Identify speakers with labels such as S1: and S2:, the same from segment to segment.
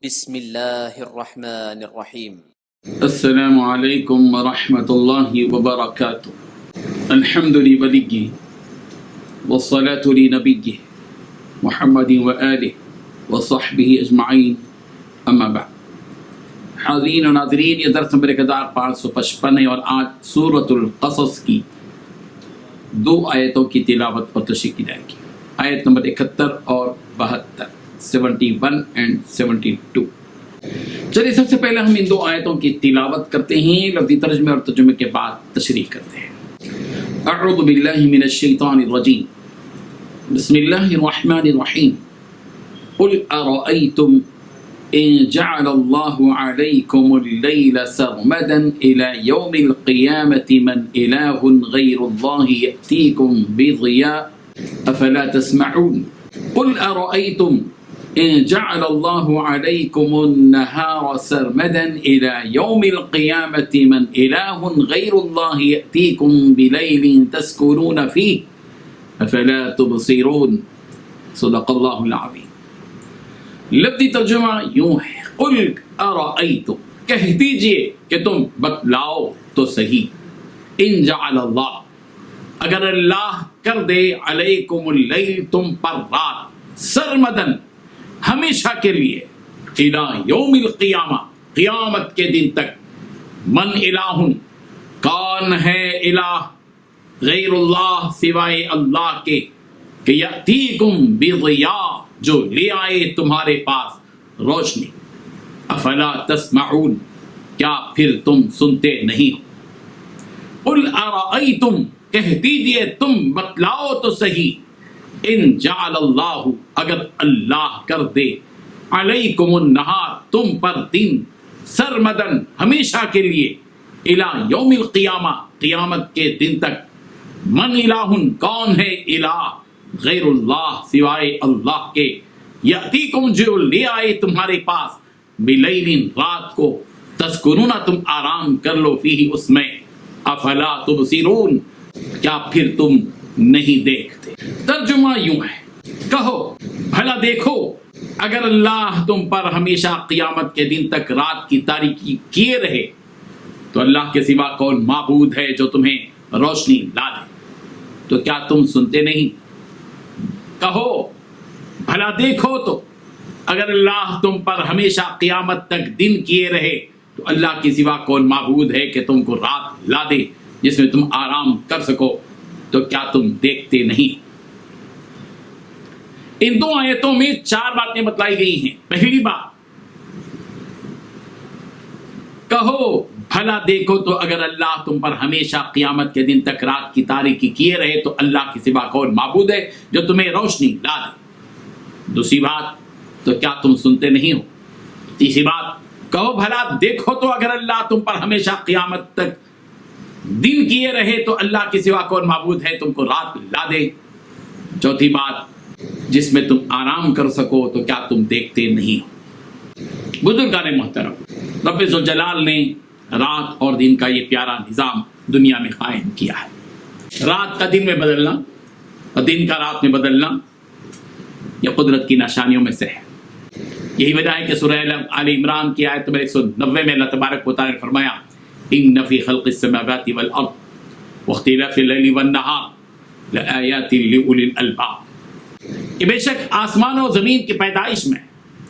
S1: بسم اللہ الرحمن الرحیم۔
S2: السلام علیکم ورحمۃ اللہ وبرکاتہ۔ الحمد لولی والصلاة لنبی محمد وآلہ وصحبہ اجمعین، اما بعد۔ حاضرین و ناظرین، یہ درس نمبر 1555 ہے اور آج سورۃ القصص کی 2 آیتوں کی تلاوت پر تشریح کی جائے گی، آیت نمبر 71 اور 72، 71 and 72۔ چلیے سب سے پہلے ہم ان 2 آیتوں کی تلاوت کرتے ہیں، لفظی ترجمے اور ترجمے کے بعد تشریح کرتے ہیں۔ اعوذ باللہ من الشیطان الرجیم، بسم اللہ الرحمن الرحیم۔ قل ارأیتم ان جعل اللہ علیکم اللیل سرمدا الى یوم القیامة من الہ غیر اللہ یأتیکم بضیاء افلا تسمعون۔ قل ارأیتم إن جعل الله عليكم النهار سرمدا إلى يوم القيامة من إله غير الله يأتيكم بليل تسكنون فيه أفلا تبصرون۔ صدق اللہ العظیم۔ لفظی ترجمہ یوں ہے، قل ارأیتم، کہہ دیجئے کہ تم بتلاؤ تو صحیح، ان جعل اللہ، اگر اللہ کر دے، علیکم اللیل، تم پر رات، سرمدن، ہمیشہ کے لیے، الی یوم القیامہ، قیامت کے دن تک، من الہ، کون ہے الہ، غیر اللہ، سوائے اللہ کے، کہ یأتیکم بضیاء، جو لے آئے تمہارے پاس روشنی، افلا تسمعون، کیا پھر تم سنتے نہیں ہو۔ قل ارأیتم، کہہ دیجئے تم بتلاؤ تو صحیح، ان جعل اللہ، اگر اللہ کر دے، علیکم النہار، تم پر دن، سرمدن، ہمیشہ کے لیے، الی یوم القیامہ، قیامت کے دن تک، من الہ، کون ہے الہ، غیر اللہ، سوائے اللہ کے، یأتیکم، جو لے آئے تمہارے پاس، بلیل، رات کو، تسکنون، تم آرام کر لو، فیہ، اس میں، افلا تبصرون، کیا پھر تم نہیں دیکھتے۔ ترجمہ یوں ہے، کہو بھلا دیکھو، اگر اللہ تم پر ہمیشہ قیامت کے دن تک رات کی تاریکی کیے رہے تو اللہ کے سوا کون معبود ہے جو تمہیں روشنی لا دے، تو کیا تم سنتے نہیں؟ کہو بھلا دیکھو تو، اگر اللہ تم پر ہمیشہ قیامت تک دن کیے رہے تو اللہ کے سوا کون معبود ہے کہ تم کو رات لا دے جس میں تم آرام کر سکو، تو کیا تم دیکھتے نہیں؟ ان 2 آیتوں میں 4 باتیں بتلائی گئی ہیں۔ پہلی بات، کہو بھلا دیکھو تو، اگر اللہ تم پر ہمیشہ قیامت کے دن تک رات کی تاریکی کیے رہے تو اللہ کے سوا کون معبود ہے جو تمہیں روشنی لا دے۔ دوسری بات، تو کیا تم سنتے نہیں ہو؟ تیسری بات، کہو بھلا دیکھو تو، اگر اللہ تم پر ہمیشہ قیامت تک دن کیے رہے تو اللہ کے سوا کون معبود ہے تم کو رات لا دے۔ چوتھی بات، جس میں تم آرام کر سکو، تو کیا تم دیکھتے نہیں ہو؟ بزرگان محترم، رب ذوالجلال نے رات اور دن کا یہ پیارا نظام دنیا میں قائم کیا ہے۔ رات کا دن میں بدلنا اور دن کا رات میں بدلنا یہ قدرت کی نشانیوں میں سے ہے۔ یہی وجہ ہے کہ سورہ آل عمران کی آیت نمبر 190 میں اللہ تبارک و تعالی نے فرمایا، ان فی خلق السماوات والارض واختلاف اللیل والنہار لآیات لأولی الالباب، کہ بے شک آسمان و زمین کی پیدائش میں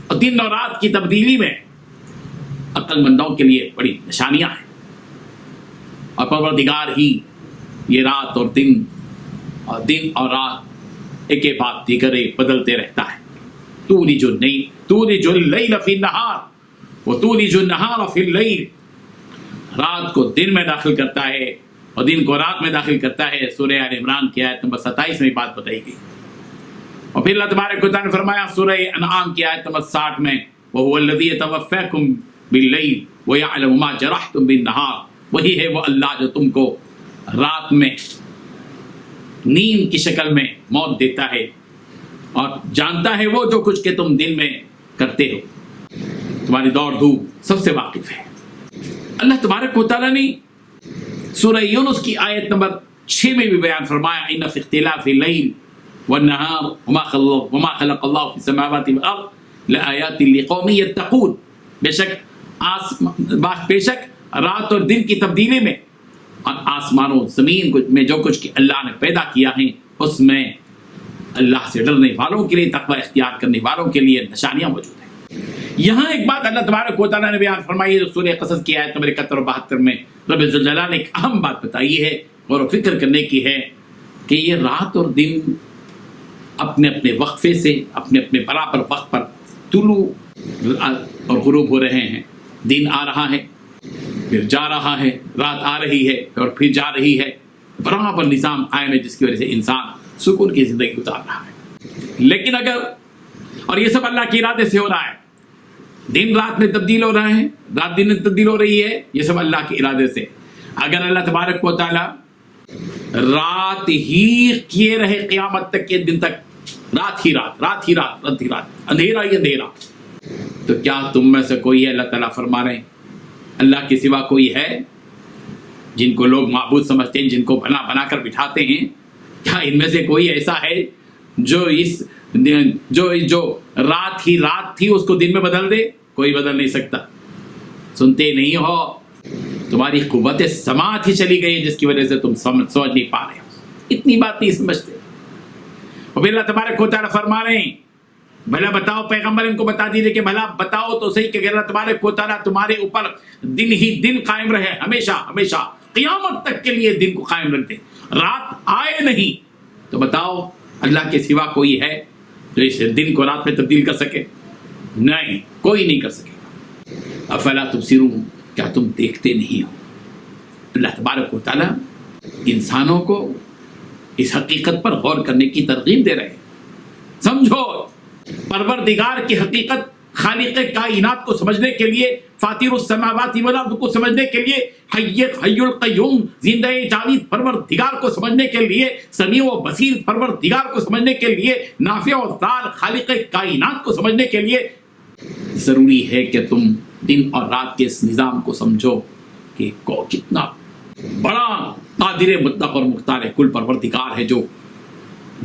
S2: اور دن اور رات کی تبدیلی میں عقل مندوں کے لیے بڑی نشانیاں ہیں، اور پروردگار ہی یہ رات اور دن اور رات ایک بعد دیگر بدلتے رہتا ہے۔ تولج اللیل فی النہار وتولج النہار فی اللیل، رات کو دن میں داخل کرتا ہے اور دن کو رات میں داخل کرتا ہے۔ سورہ آل عمران کی آیت نمبر 27 میں بات بتائی گئی، اور پھر اللہ تبارک و تعالی نے فرمایا سورہ انعام کی آیت نمبر 60 میں، وَهُوَ الَّذِي يَتَوَفَّاكُمْ بِاللَّيْلِ وَيَعْلَمُ مَا جَرَحْتُمْ بِالنَّهَارِ، وہی ہے وہ اللہ جو تم کو رات میں نیند کی شکل میں موت دیتا ہے، اور جانتا ہے وہ جو کچھ کہ تم دن میں کرتے ہو، تمہاری دوڑ دھوپ سب سے واقف ہے۔ اللہ تبارک و تعالی نے سورہ یونس کی آیت نمبر 6 میں بھی بیان فرمایا، ان فی اختلاف اللیل والنہار وما خلق اللہ فی السماوات والارض لآیات لقوم یتقون، بے شک رات اور دن کی تبدیلی میں اور آسمان و زمین میں جو کچھ اللہ نے پیدا کیا ہے اس میں اللہ سے ڈرنے والوں کے لیے، تقوی اختیار کرنے والوں کے لیے نشانیاں موجود ہیں۔ یہاں ایک بات اللہ تبارک و تعالیٰ نے بیان فرمائی ہے جو سورہ قصص کی آیت نمبر 71 اور 72 میں رب ذوالجلال نے ایک اہم بات بتائی ہے اور فکر کرنے کی ہے کہ یہ رات اور دن اپنے اپنے وقفے سے اپنے اپنے برابر وقت پر طلوع اور غروب ہو رہے ہیں۔ دن آ رہا ہے پھر جا رہا ہے، رات آ رہی ہے اور پھر جا رہی ہے، برابر نظام قائم ہے جس کی وجہ سے انسان سکون کی زندگی گزار رہا ہے۔ لیکن اگر، اور یہ سب اللہ کے ارادے سے ہو رہا ہے، دن رات میں تبدیل ہو رہا ہے، رات دن میں تبدیل ہو رہی ہے، یہ سب اللہ کے ارادے سے۔ اگر اللہ تبارک و تعالی رات ہی کیے رہے قیامت تک کے دن تک، رات ہی رات، رات ہی رات، رات ہی رات، اندھیرا ہی اندھیرا، تو کیا تم میں سے کوئی ہے، اللہ تعالیٰ فرما رہے ہیں اللہ کے سوا کوئی ہے جن کو لوگ معبود سمجھتے ہیں، جن کو بنا بنا کر بٹھاتے ہیں، کیا ان میں سے کوئی ایسا ہے جو رات ہی رات تھی اس کو دن میں بدل دے؟ کوئی بدل نہیں سکتا۔ سنتے نہیں ہو، تمہاری قوت سماعت ہی چلی گئی جس کی وجہ سے تم سمجھ نہیں پا رہے ہو، اتنی بات نہیں سمجھتے۔ اور پھر اللہ تبارک و تعالیٰ فرما رہے ہیں بھلا بتاؤ، پیغمبر ان کو بتا دیجیے کہ بھلا بتاؤ تو صحیح کہ اللہ تبارک و تعالیٰ تمہارے اوپر دن ہی دن قائم رہے، ہمیشہ ہمیشہ قیامت تک کے لیے دن کو قائم رکھ دے، رات آئے نہیں، تو بتاؤ اللہ کے سوا کوئی ہے جو اس دن کو رات میں تبدیل کر سکے؟ نہیں، کوئی نہیں کر سکے گا۔ افلا تبصرون، کیا تم دیکھتے نہیں ہو؟ اللہ تبارک و تعالیٰ انسانوں کو اس حقیقت پر غور کرنے کی ترغیب دے رہے ہیں۔ سمجھو پروردگار کی حقیقت، خالق کائنات کو سمجھنے کے لیے، فاطر السماوات والارض کو سمجھنے کے لیے، حی القیوم زندہ جاوید پروردگار کو سمجھنے کے لیے، سمیع و بصیر پروردگار کو سمجھنے کے لیے، نافع و ضار خالق کائنات کو سمجھنے کے لیے ضروری ہے کہ تم دن اور رات کے اس نظام کو سمجھو کہ کتنا بڑا قادر مطلق اور مختار کل پروردگار ہے جو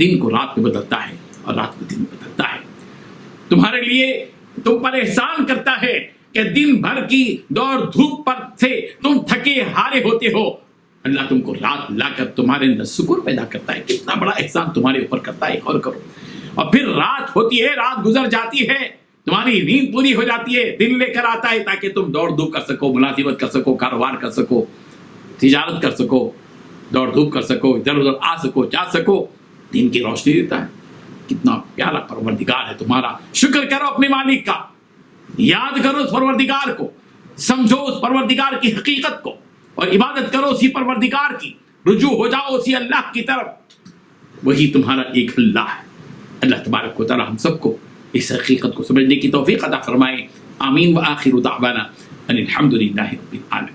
S2: دن کو رات میں بدلتا ہے اور رات کو دن میں بدلتا ہے، تمہارے لیے تم پر احسان کرتا ہے کہ دن بھر کی دوڑ دھوپ پر سے تم تھکے ہارے ہوتے ہو، اللہ تم کو رات لا کر تمہارے اندر سکون پیدا کرتا ہے، کتنا بڑا احسان تمہارے اوپر کرتا ہے، غور کرو۔ اور پھر رات ہوتی ہے، رات گزر جاتی ہے، تمہاری نیند پوری ہو جاتی ہے، دن لے کر آتا ہے تاکہ تم دوڑ دھوپ کر سکو، ملازمت کر سکو، کاروبار کر سکو، تجارت کر سکو، دوڑ دھوپ کر سکو، ادھر ادھر آ سکو جا سکو، دن کی روشنی دیتا ہے۔ کتنا پیارا پروردگار ہے تمہارا، شکر کرو اپنے مالک کا، یاد کرو اس پروردگار کو، سمجھو اس پروردگار کی حقیقت کو اور عبادت کرو اسی پروردگار کی، رجوع ہو جاؤ اسی اللہ کی طرف، وہی تمہارا ایک اللہ ہے۔ اللہ تبارک و تعالی ہم سب کو اس حقیقت کو سمجھنے کی توفیق عطا فرمائے۔ آمین۔ وآخر دعوانا ان الحمد للہ رب العالمین۔